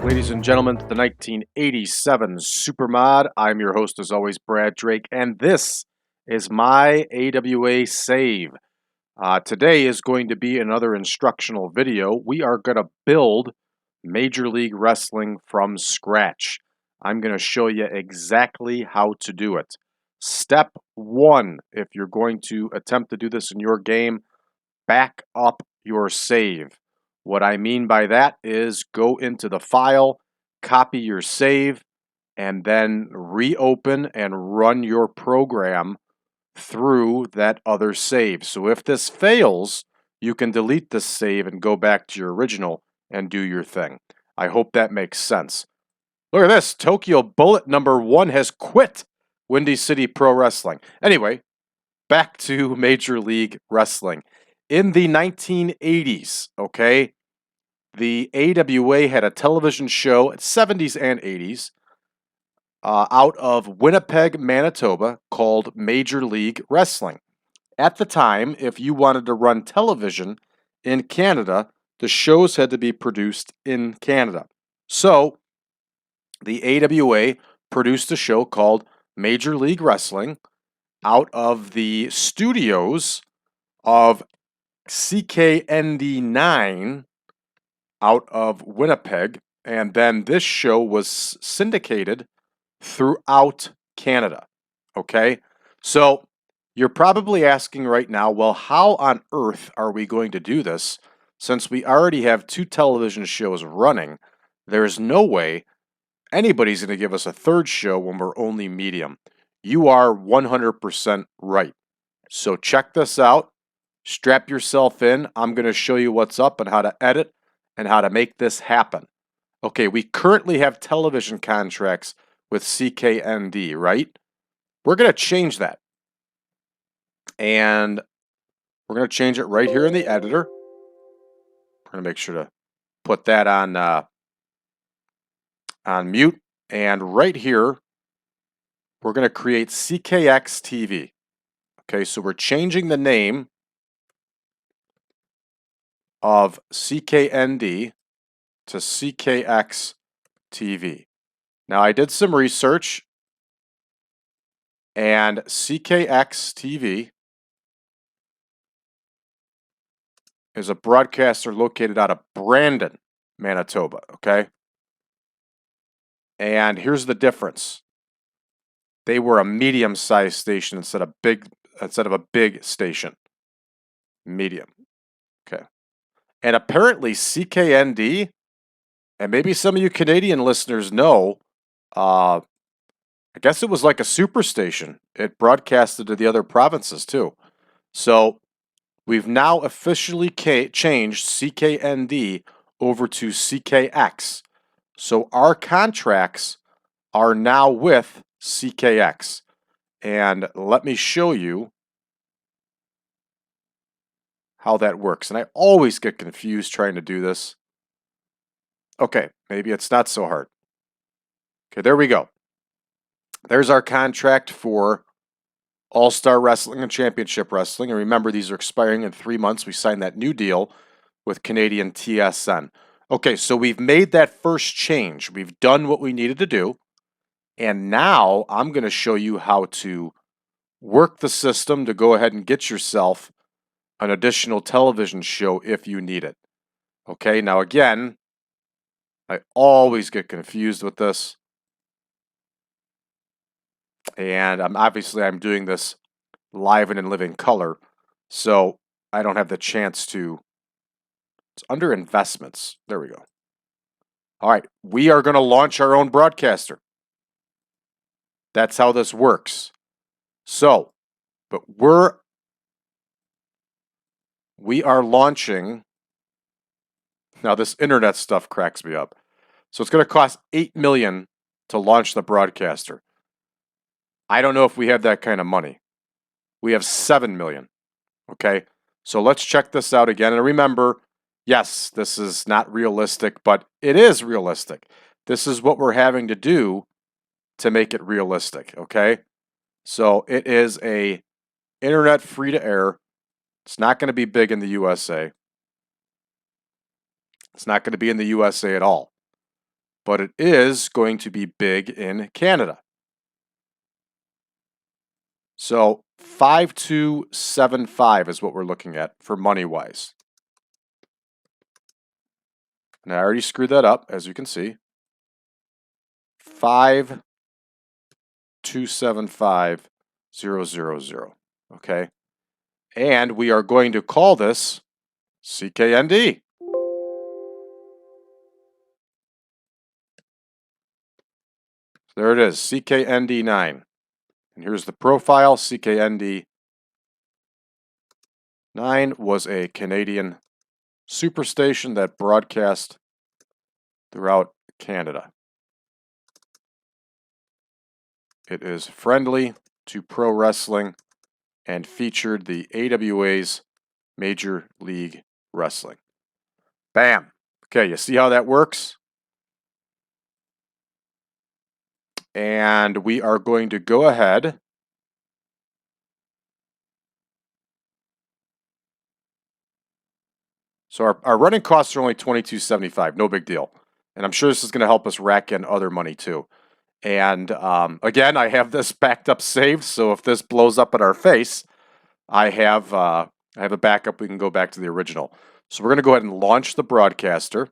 ladies and gentlemen, to the 1987 Supermod. I'm your host, as always, Brad Drake, and this is my AWA save. Today is going to be another instructional video. We are going to build Major League Wrestling from scratch. I'm going to show you exactly how to do it. Step one, if you're going to attempt to do this in your game, back up your save. What I mean by that is go into the file, copy your save, and then reopen and run your program through that other save. So if this fails, you can delete this save and go back to your original and do your thing. I hope that makes sense. Look at this. Tokyo Bullet number 1 has quit Windy City Pro Wrestling. Anyway, back to Major League Wrestling. In the 1980s, okay, the AWA had a television show, 70s and 80s, out of Winnipeg, Manitoba, called Major League Wrestling. At the time, if you wanted to run television in Canada, the shows had to be produced in Canada. So, the AWA produced a show called Major League Wrestling out of the studios of CKND9 out of Winnipeg, and then this show was syndicated throughout Canada. Okay? So you're probably asking right now, well, how on earth are we going to do this since we already have 2 television shows running? There's no way anybody's going to give us a third show when we're only medium. You are 100% right. So check this out. Strap yourself in. I'm going to show you what's up and how to edit and how to make this happen. Okay, we currently have television contracts with CKND, right? We're going to change that. And we're going to change it right here in the editor. We're going to make sure to put that on mute. And right here, we're going to create CKX TV. Okay, so we're changing the name of CKND to CKX TV. Now, I did some research, and CKX TV is a broadcaster located out of Brandon, Manitoba, okay? And here's the difference. They were a medium-sized station instead of a big station. Medium. Okay. And apparently CKND, and maybe some of you Canadian listeners know, I guess it was like a superstation. It broadcasted to the other provinces too. So we've now officially changed CKND over to CKX. So our contracts are now with CKX. And let me show you how that works. And I always get confused trying to do this. Okay, maybe it's not so hard. Okay, there we go. There's our contract for All-Star Wrestling and Championship Wrestling. And remember, these are expiring in 3 months. We signed that new deal with Canadian TSN. Okay, so we've made that first change. We've done what we needed to do. And now I'm going to show you how to work the system to go ahead and get yourself an additional television show if you need it. Okay, now again, I always get confused with this. And I'm doing this live and in living color, so I don't have the chance to. It's under investments. There we go. All right, we are going to launch our own broadcaster. That's how this works. So, but we are launching. Now this internet stuff cracks me up. So it's going to cost $8 million to launch the broadcaster. I don't know if we have that kind of money. We have $7 million. Okay, so let's check this out again. And remember, yes, this is not realistic, but it is realistic. This is what we're having to do to make it realistic, okay? So it is a internet free to air. It's not going to be big in the USA. It's not going to be in the USA at all. but it is going to be big in Canada. So 5275 is what we're looking at for money-wise. Now I already screwed that up, as you can see. 5275000. Okay. And we are going to call this CKND. There it is, CKND9. And here's the profile. CKND9 was a Canadian superstation that broadcast throughout Canada. It is friendly to pro wrestling and featured the AWA's Major League Wrestling. Bam! Okay, you see how that works? And we are going to go ahead so our running costs are only $22.75, no big deal. And I'm sure this is going to help us rack in other money too. And again, I have this backed up saved, so if this blows up in our face, I have a backup. We can go back to the original. So we're going to go ahead and launch the broadcaster.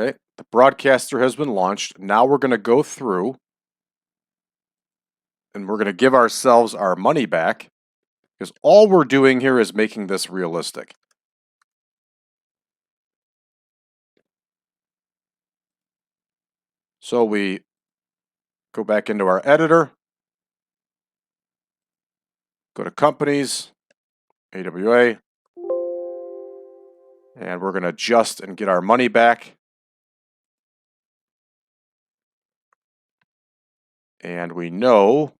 Okay, the broadcaster has been launched. Now we're going to go through and we're going to give ourselves our money back because all we're doing here is making this realistic. So we go back into our editor, go to companies, AWA, and we're going to adjust and get our money back. And we know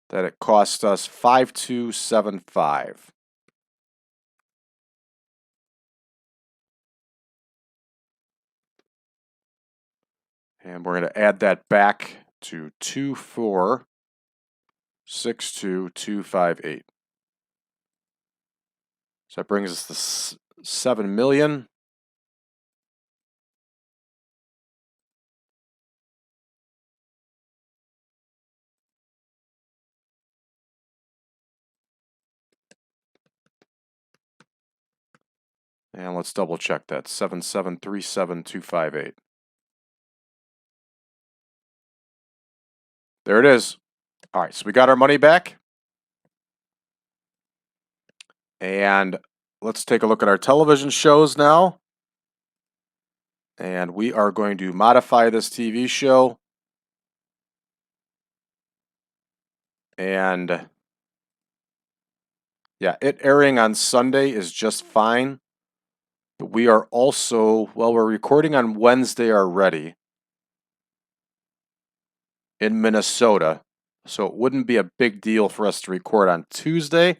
that it cost us $52.75. And we're going to add that back to 2462258. So that brings us to 7 million. And let's double check that. 7737258. There it is. All right, so we got our money back. And let's take a look at our television shows now. And we are going to modify this TV show. And yeah, it airing on Sunday is just fine. But we are also, well, we're recording on Wednesday already in Minnesota. So it wouldn't be a big deal for us to record on Tuesday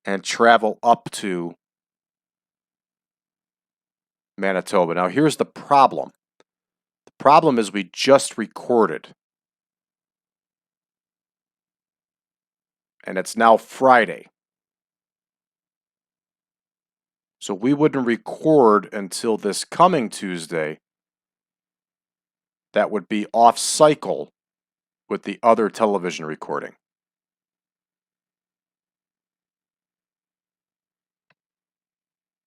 and travel up to Manitoba. Now, here's the problem. The problem is we just recorded. And it's now Friday. So we wouldn't record until this coming Tuesday. That would be off cycle with the other television recording.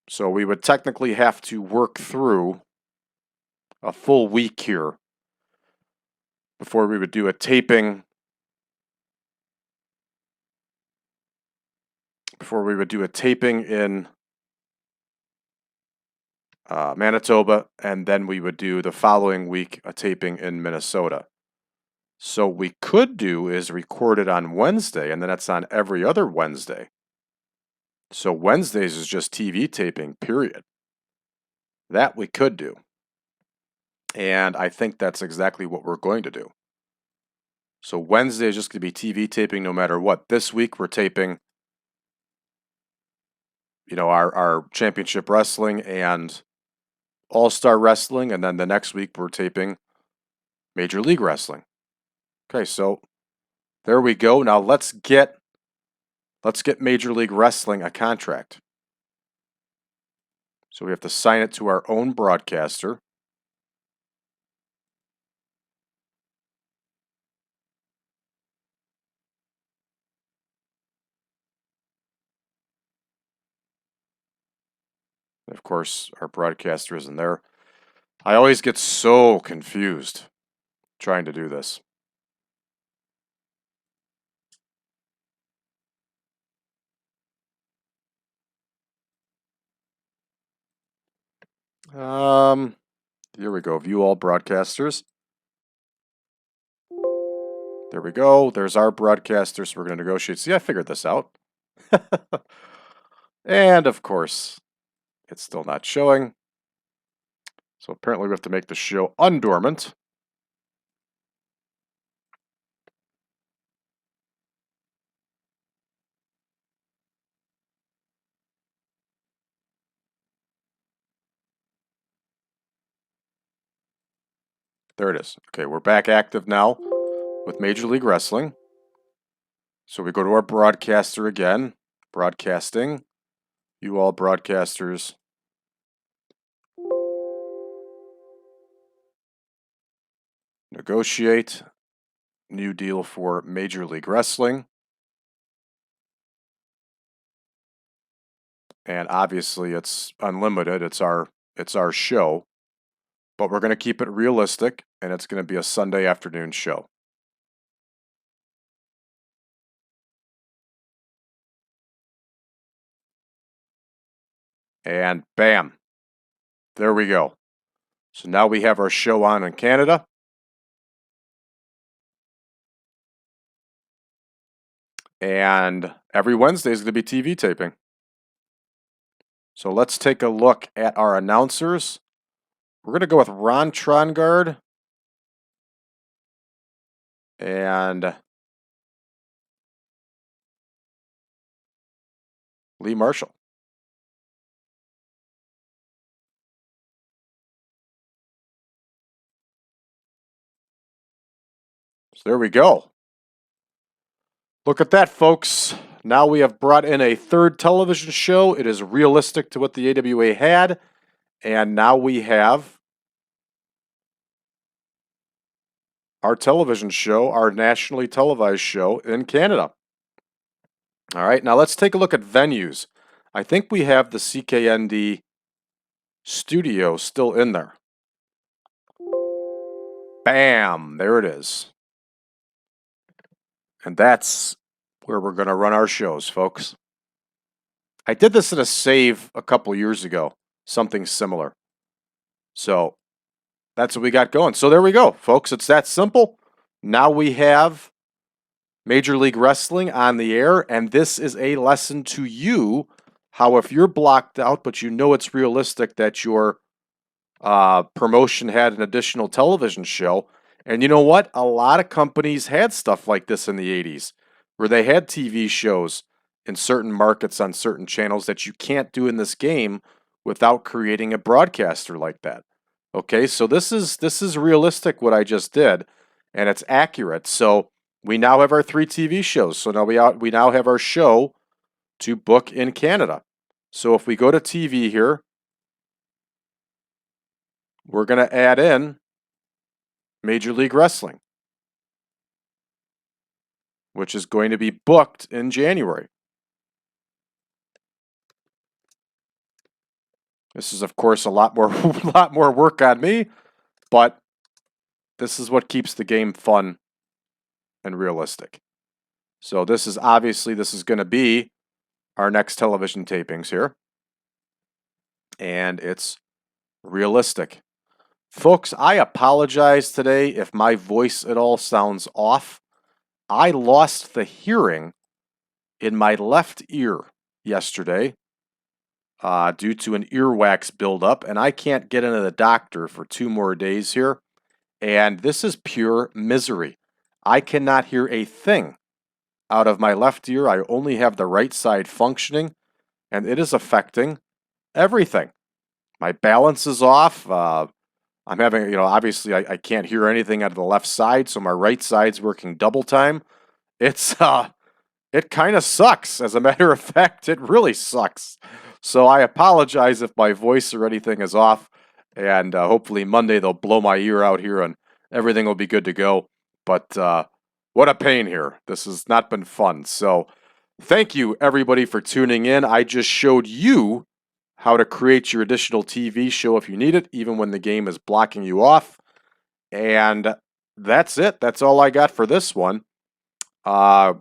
So we would technically have to work through a full week here before we would do a taping. In Manitoba, and then we would do the following week a taping in Minnesota. So what we could do is record it on Wednesday, and then it's on every other Wednesday. So Wednesdays is just TV taping, period. That we could do. And I think that's exactly what we're going to do. So Wednesday is just going to be TV taping no matter what. This week we're taping, our championship wrestling and All-Star Wrestling, and then the next week we're taping Major League Wrestling. Okay, so there we go. Now let's get let's get Major League Wrestling a contract. So we have to sign it to our own broadcaster. Of course, our broadcaster isn't there. I always get so confused trying to do this. Here we go. View all broadcasters. There we go. There's our broadcasters. We're going to negotiate. See, I figured this out. And of course, it's still not showing. So apparently we have to make the show undormant. There it is. Okay, we're back active now with Major League Wrestling. So we go to our broadcaster again. Broadcasting. You all broadcasters. Negotiate. New deal for Major League Wrestling. And obviously it's unlimited. It's our show. But we're going to keep it realistic, and it's going to be a Sunday afternoon show. And bam. There we go. So now we have our show on in Canada. And every Wednesday is going to be TV taping. So let's take a look at our announcers. We're going to go with Ron Trongard and Lee Marshall. So there we go. Look at that, folks. Now we have brought in a third television show. It is realistic to what the AWA had. And now we have our television show, our nationally televised show in Canada. All right, now let's take a look at venues. I think we have the CKND studio still in there. Bam, there it is. And that's where we're going to run our shows, folks. I did this in a save a couple years ago, something similar. So that's what we got going. So there we go, folks. It's that simple. Now we have Major League Wrestling on the air, and this is a lesson to you how if you're blocked out, but you know it's realistic that your promotion had an additional television show. And you know what? A lot of companies had stuff like this in the 80s where they had TV shows in certain markets on certain channels that you can't do in this game without creating a broadcaster like that. Okay, so this is realistic what I just did, and it's accurate. So we now have our 3 TV shows. So now we now have our show to book in Canada. So if we go to TV here, we're going to add in Major League Wrestling, which is going to be booked in January. This is, of course, a lot more work on me, but this is what keeps the game fun and realistic. So this is going to be our next television tapings here, and it's realistic. Folks, I apologize today if my voice at all sounds off. I lost the hearing in my left ear yesterday due to an earwax buildup, and I can't get into the doctor for 2 more days here. And this is pure misery. I cannot hear a thing out of my left ear. I only have the right side functioning, and it is affecting everything. My balance is off. I'm having, obviously I can't hear anything out of the left side, so my right side's working double time. It's it kind of sucks. As a matter of fact, it really sucks. So I apologize if my voice or anything is off, and hopefully Monday they'll blow my ear out here and everything will be good to go. But what a pain here. This has not been fun. So thank you everybody for tuning in. I just showed you how to create your additional TV show if you need it, even when the game is blocking you off. And that's it. That's all I got for this one. We'll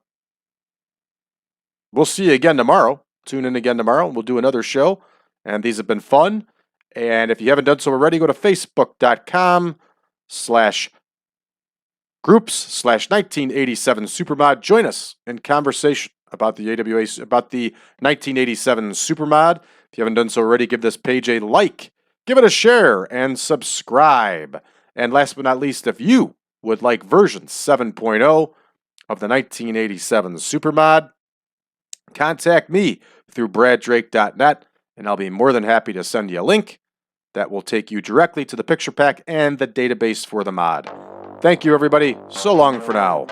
see you again tomorrow. Tune in again tomorrow, and we'll do another show. And these have been fun. And if you haven't done so already, go to facebook.com/groups/1987 Supermod. Join us in conversation about the AWA, about the 1987 Supermod. If you haven't done so already, give this page a like, give it a share, and subscribe. And last but not least, if you would like version 7.0 of the 1987 Supermod, contact me through braddrake.net, and I'll be more than happy to send you a link that will take you directly to the picture pack and the database for the mod. Thank you, everybody. So long for now.